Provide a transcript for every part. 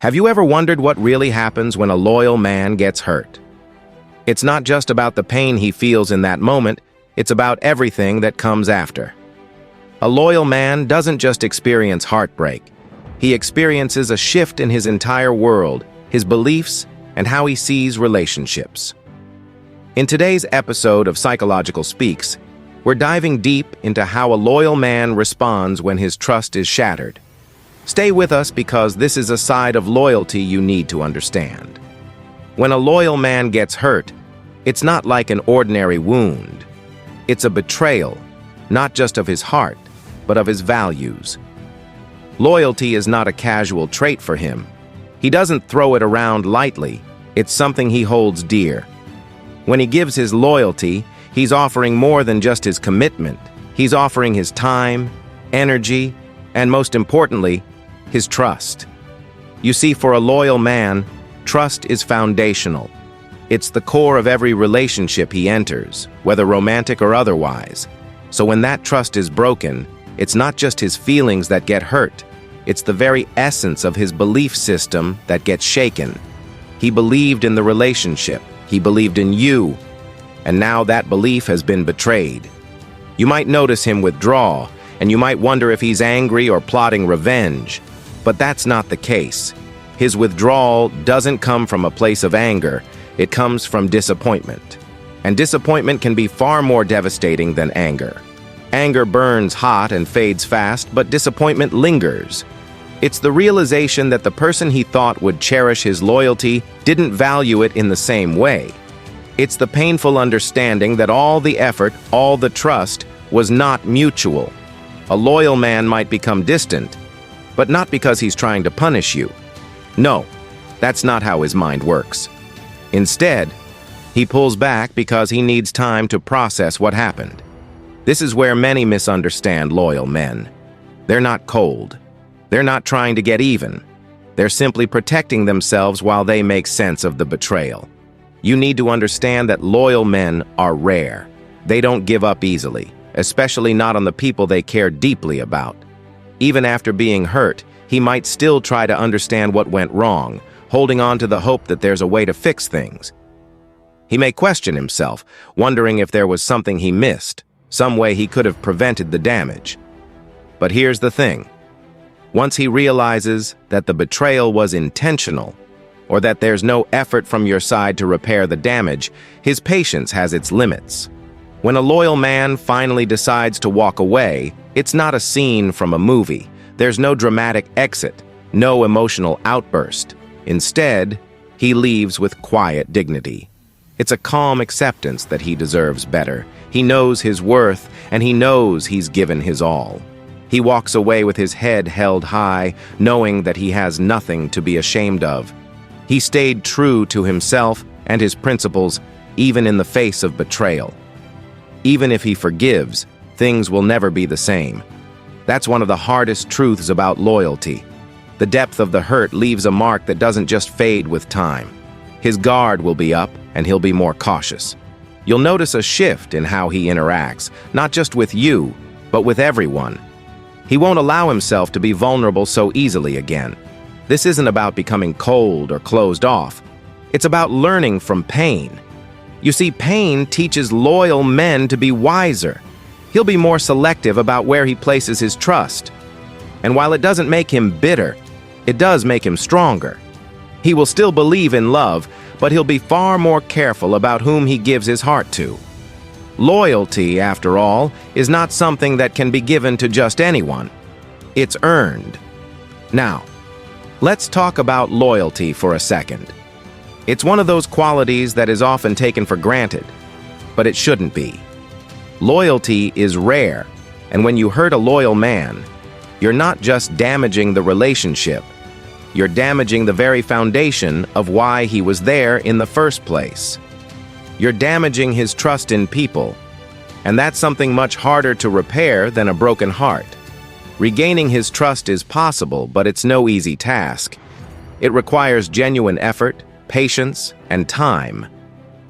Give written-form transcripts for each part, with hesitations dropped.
Have you ever wondered what really happens when a loyal man gets hurt? It's not just about the pain he feels in that moment, it's about everything that comes after. A loyal man doesn't just experience heartbreak. He experiences a shift in his entire world, his beliefs, and how he sees relationships. In today's episode of Psychological Speaks, we're diving deep into how a loyal man responds when his trust is shattered. Stay with us because this is a side of loyalty you need to understand. When a loyal man gets hurt, it's not like an ordinary wound. It's a betrayal, not just of his heart, but of his values. Loyalty is not a casual trait for him. He doesn't throw it around lightly. It's something he holds dear. When he gives his loyalty, he's offering more than just his commitment. He's offering his time, energy, and most importantly, his trust. You see, for a loyal man, trust is foundational. It's the core of every relationship he enters, whether romantic or otherwise. So when that trust is broken, it's not just his feelings that get hurt. It's the very essence of his belief system that gets shaken. He believed in the relationship. He believed in you. And now that belief has been betrayed. You might notice him withdraw, and you might wonder if he's angry or plotting revenge. But that's not the case. His withdrawal doesn't come from a place of anger. It comes from disappointment. And disappointment can be far more devastating than anger. Anger burns hot and fades fast, but disappointment lingers. It's the realization that the person he thought would cherish his loyalty didn't value it in the same way. It's the painful understanding that all the effort, all the trust, was not mutual. A loyal man might become distant, but not because he's trying to punish you. No, that's not how his mind works. Instead, he pulls back because he needs time to process what happened. This is where many misunderstand loyal men. They're not cold. They're not trying to get even. They're simply protecting themselves while they make sense of the betrayal. You need to understand that loyal men are rare. They don't give up easily, especially not on the people they care deeply about. Even after being hurt, he might still try to understand what went wrong, holding on to the hope that there's a way to fix things. He may question himself, wondering if there was something he missed, some way he could have prevented the damage. But here's the thing. Once he realizes that the betrayal was intentional, or that there's no effort from your side to repair the damage, his patience has its limits. When a loyal man finally decides to walk away, it's not a scene from a movie. There's no dramatic exit, no emotional outburst. Instead, he leaves with quiet dignity. It's a calm acceptance that he deserves better. He knows his worth, and he knows he's given his all. He walks away with his head held high, knowing that he has nothing to be ashamed of. He stayed true to himself and his principles, even in the face of betrayal. Even if he forgives, things will never be the same. That's one of the hardest truths about loyalty. The depth of the hurt leaves a mark that doesn't just fade with time. His guard will be up, and he'll be more cautious. You'll notice a shift in how he interacts, not just with you, but with everyone. He won't allow himself to be vulnerable so easily again. This isn't about becoming cold or closed off. It's about learning from pain. You see, pain teaches loyal men to be wiser. He'll be more selective about where he places his trust. And while it doesn't make him bitter, it does make him stronger. He will still believe in love, but he'll be far more careful about whom he gives his heart to. Loyalty, after all, is not something that can be given to just anyone. It's earned. Now, let's talk about loyalty for a second. It's one of those qualities that is often taken for granted, but it shouldn't be. Loyalty is rare, and when you hurt a loyal man, you're not just damaging the relationship, you're damaging the very foundation of why he was there in the first place. You're damaging his trust in people, and that's something much harder to repair than a broken heart. Regaining his trust is possible, but it's no easy task. It requires genuine effort, patience, and time.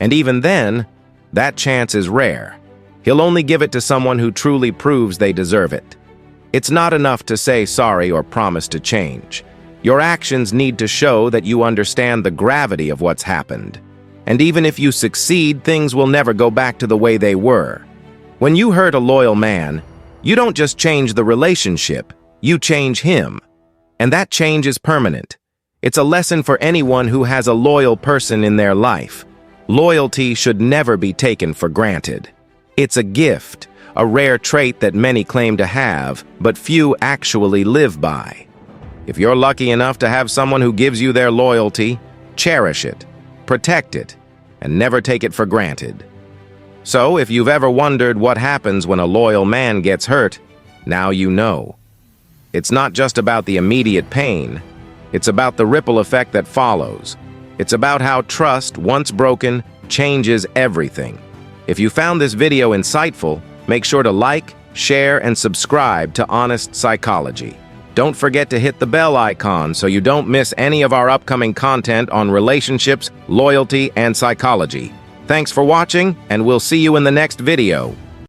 And even then, that chance is rare. He'll only give it to someone who truly proves they deserve it. It's not enough to say sorry or promise to change. Your actions need to show that you understand the gravity of what's happened. And even if you succeed, things will never go back to the way they were. When you hurt a loyal man, you don't just change the relationship, you change him. And that change is permanent. It's a lesson for anyone who has a loyal person in their life. Loyalty should never be taken for granted. It's a gift, a rare trait that many claim to have, but few actually live by. If you're lucky enough to have someone who gives you their loyalty, cherish it, protect it, and never take it for granted. So, if you've ever wondered what happens when a loyal man gets hurt, now you know. It's not just about the immediate pain. It's about the ripple effect that follows. It's about how trust, once broken, changes everything. If you found this video insightful, make sure to like, share, and subscribe to Honest Psychology. Don't forget to hit the bell icon so you don't miss any of our upcoming content on relationships, loyalty, and psychology. Thanks for watching, and we'll see you in the next video.